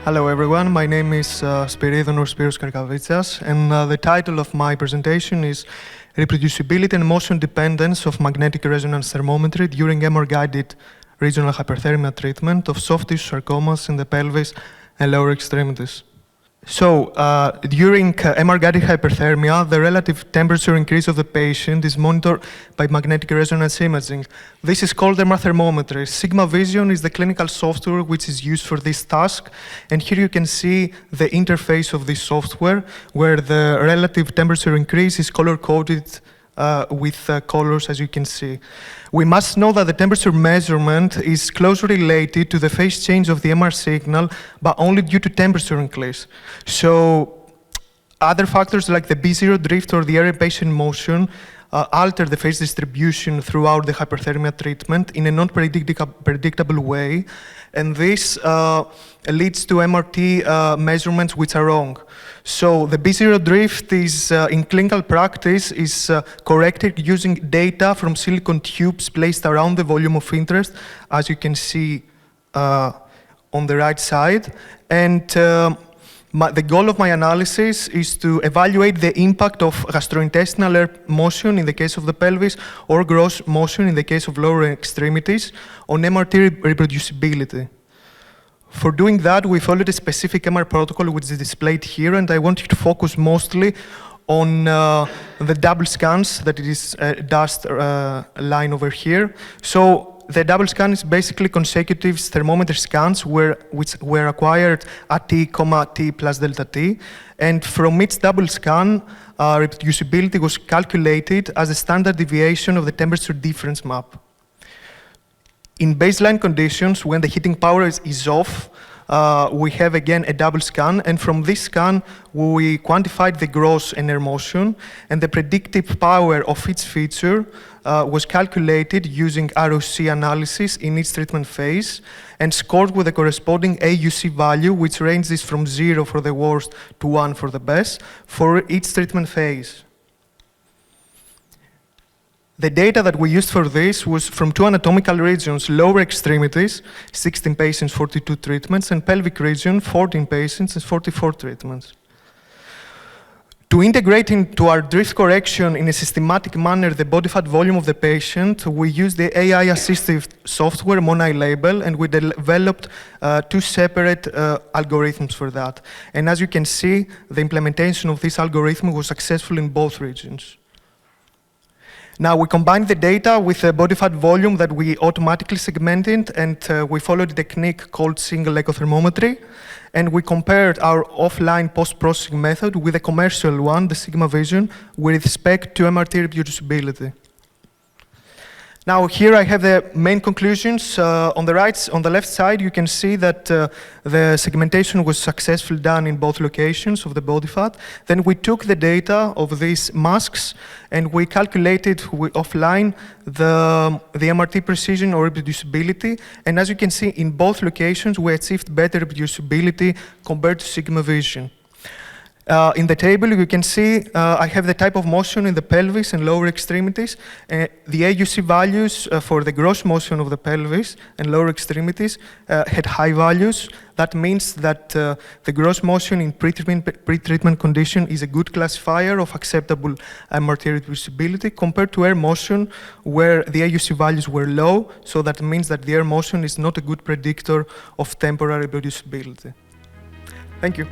Hello everyone, my name is Spiros Karkavitsas, and the title of my presentation is Reproducibility and Motion Dependence of Magnetic Resonance Thermometry during MR-guided regional hyperthermia treatment of soft tissue sarcomas in the pelvis and lower extremities. So, during MR-guided hyperthermia, the relative temperature increase of the patient is monitored by magnetic resonance imaging. This is called MR thermometry. Sigma Vision is the clinical software which is used for this task. And here you can see the interface of this software, where the relative temperature increase is color-coded with colors, as you can see. We must know that the temperature measurement is closely related to the phase change of the MR signal, but only due to temperature increase. So other factors like the B0 drift or the area patient motion alter the phase distribution throughout the hyperthermia treatment in a non-predictable way, and this leads to MRT measurements which are wrong. So the B0 drift is, in clinical practice, is corrected using data from silicone tubes placed around the volume of interest, as you can see on the right side. And the goal of my analysis is to evaluate the impact of gastrointestinal air motion in the case of the pelvis or gross motion in the case of lower extremities on MRT reproducibility. For doing that, we followed a specific MR protocol which is displayed here, and I want you to focus mostly on the double scans, that it is a dashed line over here. So the double scan is basically consecutive thermometer scans which were acquired at t, t plus delta t. And from each double scan, reproducibility was calculated as a standard deviation of the temperature difference map. In baseline conditions, when the heating power is off, we have again a double scan, and from this scan we quantified the gross and air motion, and the predictive power of each feature was calculated using ROC analysis in each treatment phase and scored with the corresponding AUC value, which ranges from 0 for the worst to 1 for the best, for each treatment phase. The data that we used for this was from two anatomical regions: lower extremities, 16 patients, 42 treatments, and pelvic region, 14 patients and 44 treatments. To integrate into our drift correction in a systematic manner the body fat volume of the patient, we used the AI-assisted software MONAI-Label, and we developed two separate algorithms for that. And as you can see, the implementation of this algorithm was successful in both regions. Now, we combined the data with the body fat volume that we automatically segmented, and we followed a technique called single echo thermometry, and we compared our offline post-processing method with a commercial one, the Sigma Vision, with respect to MRT reproducibility. Now, here I have the main conclusions. On the left side, you can see that the segmentation was successfully done in both locations of the body fat. Then we took the data of these masks and we calculated offline the MRT precision or reproducibility. And as you can see, in both locations, we achieved better reproducibility compared to Sigma Vision. In the table, you can see I have the type of motion in the pelvis and lower extremities. The AUC values for the gross motion of the pelvis and lower extremities had high values. That means that the gross motion in pre-treatment condition is a good classifier of acceptable MRT reproducibility compared to air motion, where the AUC values were low. So that means that the air motion is not a good predictor of temporary reproducibility. Thank you.